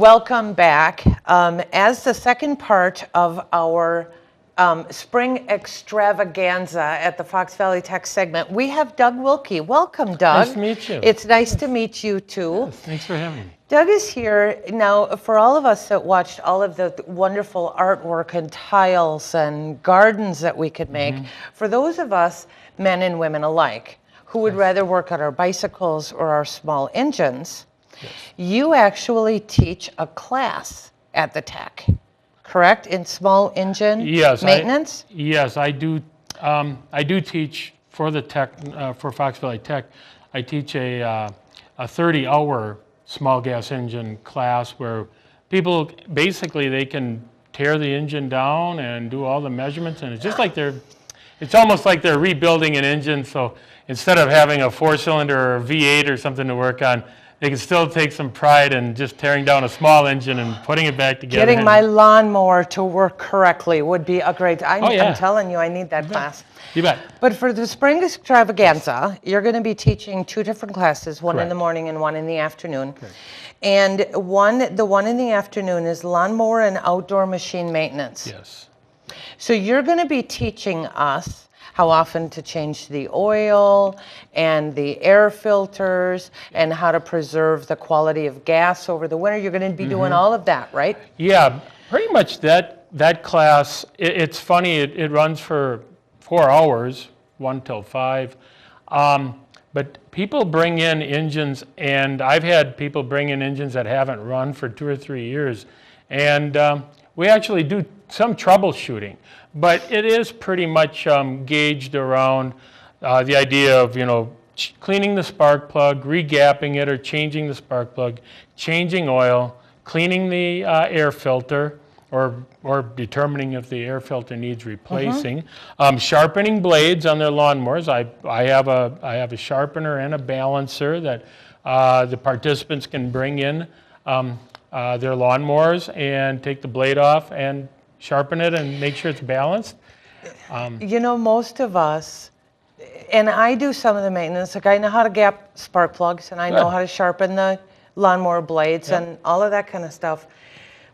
Welcome back. As the second part of our spring extravaganza at the Fox Valley Tech segment, we have Doug Wilkie. Welcome, Doug. Nice to meet you. It's nice to meet you, too. Yes, thanks for having me. Doug is here. Now, for all of us that watched all of the wonderful artwork and tiles and gardens that we could make, for those of us, men and women alike, who would rather work on our bicycles or our small engines, you actually teach a class at the Tech, correct? In small engine maintenance? Yes, I do. I do teach for the Tech, for Fox Valley Tech. I teach a 30-hour small gas engine class where people basically they can tear the engine down and do all the measurements, and it's just like it's almost like they're rebuilding an engine. So instead of having a 4-cylinder or a V8 or something to work on, they can still take some pride in just tearing down a small engine and putting it back together. Getting my lawnmower to work correctly would be a great, I'm telling you, I need that class. You bet. But for the spring extravaganza, you're going to be teaching 2 different classes, one in the morning and one in the afternoon. Correct. And the one in the afternoon is lawnmower and outdoor machine maintenance. Yes. So you're going to be teaching us how often to change the oil and the air filters and how to preserve the quality of gas over the winter. You're going to be doing all of that, right? Yeah, pretty much that class, it's funny, it runs for 4 hours, 1 till 5. But people bring in engines, and I've had people bring in engines that haven't run for 2 or 3 years. And we actually do some troubleshooting, but it is pretty much gauged around the idea of, cleaning the spark plug, re-gapping it or changing the spark plug, changing oil, cleaning the air filter, or determining if the air filter needs replacing, sharpening blades on their lawnmowers. I have a sharpener and a balancer that the participants can bring in their lawnmowers and take the blade off and sharpen it and make sure it's balanced. Most of us, and I do some of the maintenance, like I know how to gap spark plugs and I know how to sharpen the lawnmower blades and all of that kind of stuff.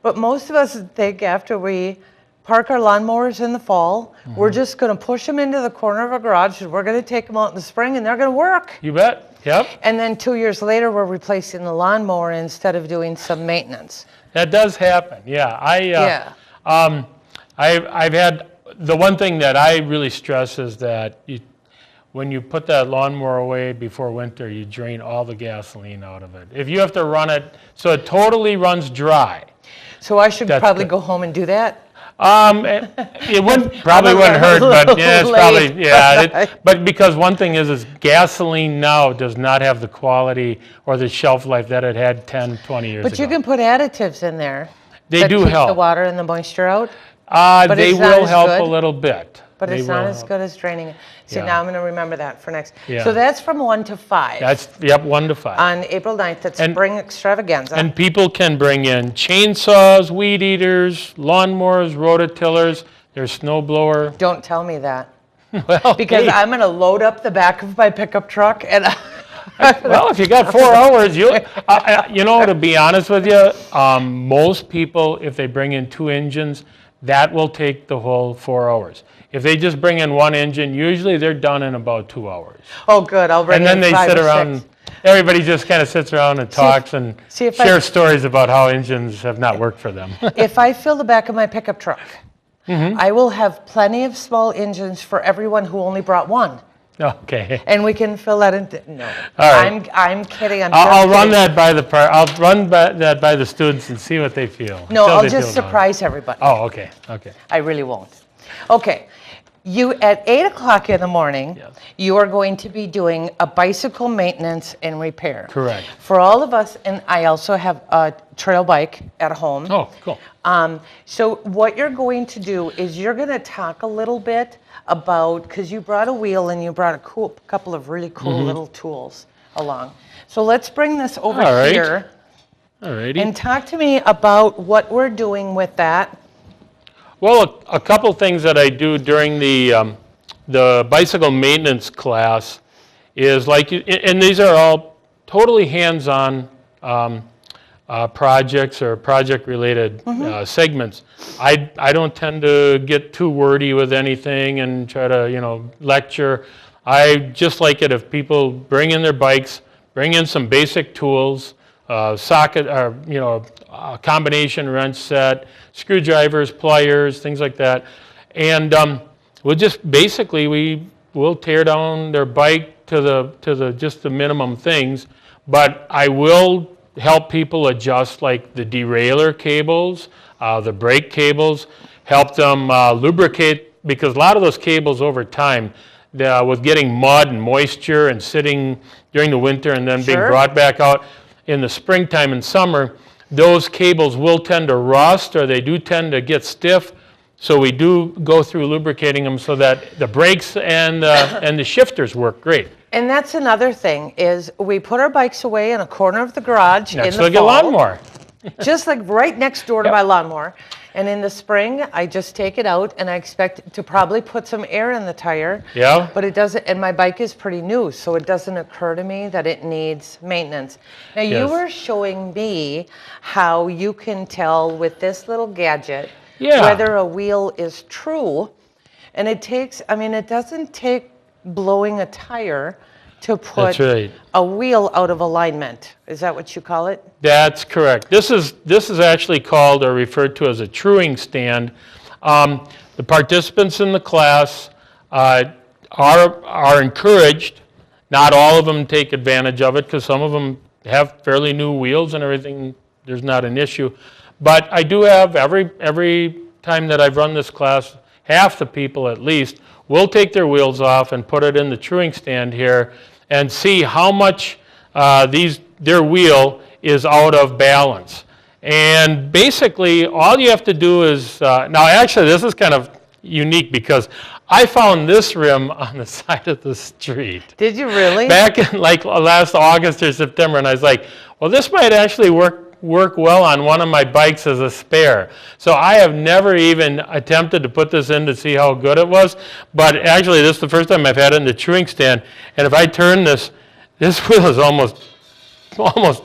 But most of us think after we park our lawnmowers in the fall, we're just going to push them into the corner of our garage and we're going to take them out in the spring and they're going to work. You bet. Yep. And then 2 years later, we're replacing the lawnmower instead of doing some maintenance. That does happen. Yeah. I've had, the one thing that I really stress is that when you put that lawnmower away before winter, you drain all the gasoline out of it. If you have to run it so it totally runs dry. So I should probably go home and do that? It wouldn't hurt, but yeah, it's probably, but because one thing is gasoline now does not have the quality or the shelf life that it had 10, 20 years ago. But you can put additives in there. They do help. The water and the moisture out? They will help a little bit. But it's not as good as draining it. See, now I'm going to remember that for next. So that's from 1 to 5. That's, 1 to 5. On April 9th, that's spring extravaganza. And people can bring in chainsaws, weed eaters, lawnmowers, rototillers, their snow blower. Don't tell me that. Well, because I'm going to load up the back of my pickup truck and well, if you got 4 hours, to be honest with you, most people, if they bring in 2 engines, that will take the whole 4 hours. If they just bring in 1 engine, usually they're done in about 2 hours. Oh, good. I'll bring in 5 or 6. And then they sit around, everybody just kind of sits around and talks and shares stories about how engines have not worked for them. If I fill the back of my pickup truck, I will have plenty of small engines for everyone who only brought 1. Okay. And we can fill that in. No. All right. I'm kidding. I'll run that by that by the students and see what they feel. No, I'll just surprise everybody. Oh, okay. Okay. I really won't. Okay. You at 8 o'clock in the morning, you are going to be doing a bicycle maintenance and repair. Correct. For all of us, and I also have a trail bike at home. Oh, cool. So what you're going to do is you're going to talk a little bit about, because you brought a wheel and you brought a couple of really cool little tools along. So let's bring this over here. All righty. And talk to me about what we're doing with that. Well, a couple things that I do during the bicycle maintenance class is and these are all totally hands-on projects or project-related segments, I don't tend to get too wordy with anything and try to, lecture. I just like it if people bring in their bikes, bring in some basic tools, socket, or, a combination wrench set, screwdrivers, pliers, things like that. And we'll just basically, we'll tear down their bike to the just the minimum things, but I will help people adjust like the derailleur cables, the brake cables, help them lubricate, because a lot of those cables over time, with getting mud and moisture and sitting during the winter and then being brought back out in the springtime and summer, those cables will tend to rust, or they do tend to get stiff. So we do go through lubricating them so that the brakes and the shifters work great. And that's another thing, is we put our bikes away in a corner of the garage Next in the to fall. a lawnmower. Just like right next door to my lawnmower. And in the spring, I just take it out, and I expect to probably put some air in the tire. Yeah. But it doesn't, and my bike is pretty new, so it doesn't occur to me that it needs maintenance. Now, you were showing me how you can tell with this little gadget whether a wheel is true. And it takes, it doesn't take blowing a tire to put a wheel out of alignment. Is that what you call it? That's correct. This is actually called or referred to as a truing stand. The participants in the class are encouraged. Not all of them take advantage of it, because some of them have fairly new wheels and everything. There's not an issue. But I do have, every time that I've run this class, half the people at least will take their wheels off and put it in the truing stand here and see how much their wheel is out of balance. And basically, all you have to do is, now actually this is kind of unique, because I found this rim on the side of the street. Did you really? Back in like last August or September, and I was like, well, this might actually work well on one of my bikes as a spare. So I have never even attempted to put this in to see how good it was, but actually this is the first time I've had it in the truing stand, and if I turn this wheel is almost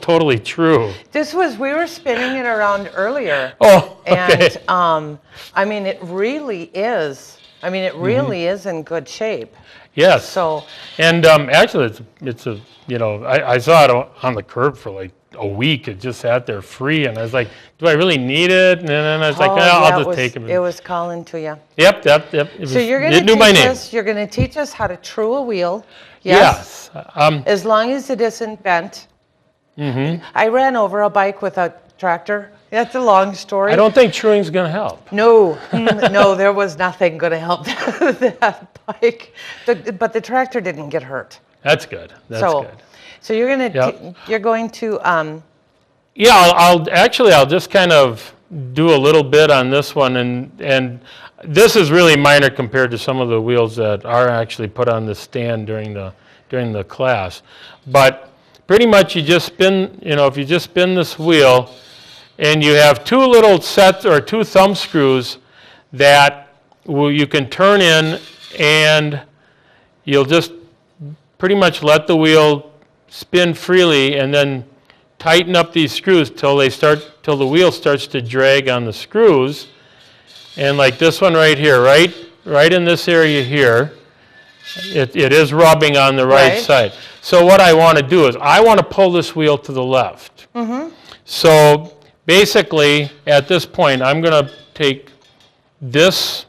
totally true. We were spinning it around earlier. Oh, okay. And it really is. It really is in good shape. Yes. So. And actually, it's a I saw it on the curb for like a week. It just sat there free, and I was like, do I really need it? And then I was like, I'll just take it. It was calling to you. Yep. So you're going to teach us. You're going to teach us how to true a wheel. Yes. As long as it isn't bent. Mm-hmm. I ran over a bike with a tractor. That's a long story. I don't think truing's going to help. No, there was nothing going to help that bike. But the tractor didn't get hurt. That's good. That's good. So you're going to. I'll just kind of do a little bit on this one, and this is really minor compared to some of the wheels that are actually put on the stand during the class. But pretty much you just spin, if you just spin this wheel, and you have two little sets or two thumb screws that you can turn in, and you'll just pretty much let the wheel spin freely, and then tighten up these screws till the wheel starts to drag on the screws. And like this one right here, right in this area here, it is rubbing on the right side. So what I want to do is I want to pull this wheel to the left. Mm-hmm. So basically, at this point, I'm going to take this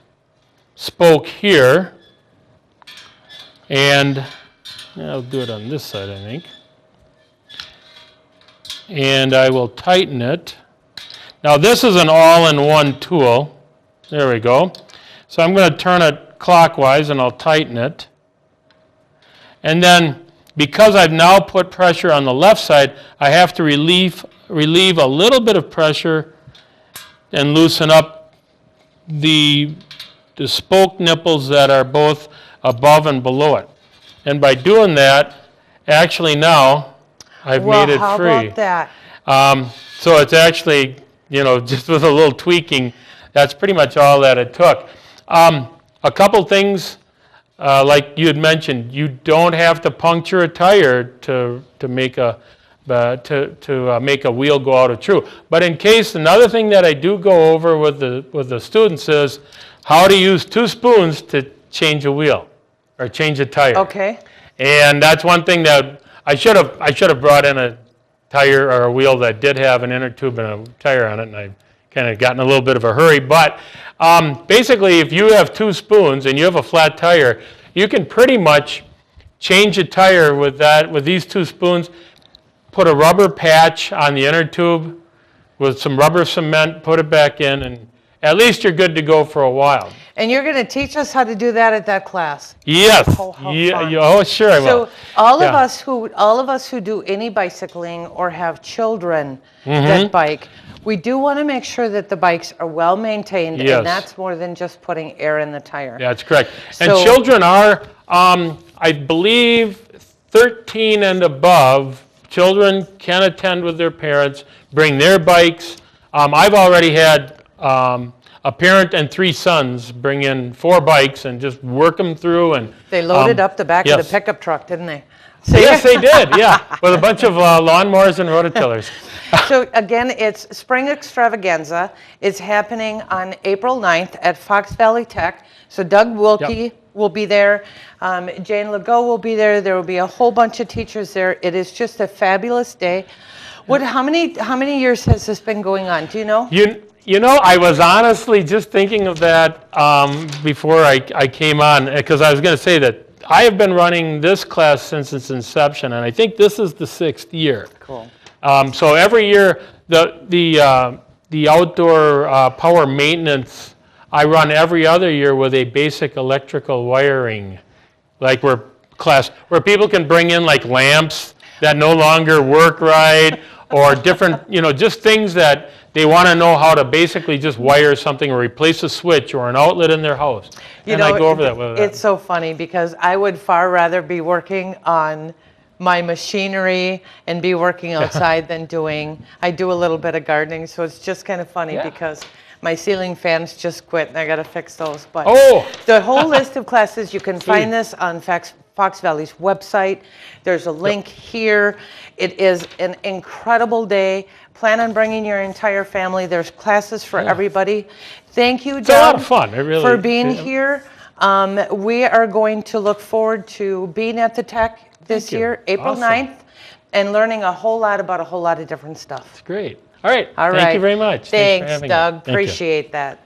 spoke here, and I'll do it on this side, I think. And I will tighten it. Now this is an all-in-one tool. There we go. So I'm going to turn it clockwise, and I'll tighten it. And then, because I've now put pressure on the left side, I have to relieve a little bit of pressure and loosen up the spoke nipples that are both above and below it. And by doing that, actually now I've made it free. How about that? So it's actually, just with a little tweaking, that's pretty much all that it took. A couple things, like you had mentioned, you don't have to puncture a tire to make a to make a wheel go out of true. But in case, another thing that I do go over with the students is how to use 2 spoons to change a wheel or change a tire. Okay. And that's one thing that I should have brought in a tire or a wheel that did have an inner tube and a tire on it, and I kind of got in a little bit of a hurry. But basically, if you have 2 spoons and you have a flat tire, you can pretty much change a tire with these 2 spoons. Put a rubber patch on the inner tube with some rubber cement, put it back in, and at least you're good to go for a while. And you're going to teach us how to do that at that class. Yes. Oh, how Yeah. fun. Oh, sure I will. So all of us who do any bicycling or have children that bike, we do want to make sure that the bikes are well maintained, Yes. and that's more than just putting air in the tire. Yeah, that's correct. And So- children are, I believe, 13 and above. Children can attend with their parents, bring their bikes. I've already had a parent and 3 sons bring in 4 bikes and just work them through. And They loaded up the back of yes. the pickup truck, didn't they? Yes, they did, yeah, with a bunch of lawnmowers and rototillers. So again, it's Spring Extravaganza. It's happening on April 9th at Fox Valley Tech. So Doug Wilkie will be there. Jane Legault will be there. There will be a whole bunch of teachers there. It is just a fabulous day. How many years has this been going on? Do you know? You know, I was honestly just thinking of that before I came on, because I was going to say that I have been running this class since its inception, and I think this is the 6th year. Cool. So every year, the outdoor power maintenance, I run every other year with a basic electrical wiring, like where people can bring in like lamps that no longer work right, or different, just things that they want to know how to basically just wire something or replace a switch or an outlet in their house. I go over that with It's so funny because I would far rather be working on my machinery and be working outside than I do a little bit of gardening, so it's just kind of funny because my ceiling fans just quit and I got to fix those. But the whole list of classes, you can find this on Fox Valley's website. There's a link here. It is an incredible day. Plan on bringing your entire family. There's classes for everybody. Thank you, Doug, it's a lot of fun. for being here. We are going to look forward to being at the Tech this year, April 9th, and learning a whole lot about a whole lot of different stuff. It's great. All right. Thank you very much. Thanks, Doug. Appreciate that.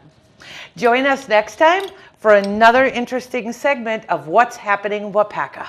Join us next time for another interesting segment of What's Happening Waupaca.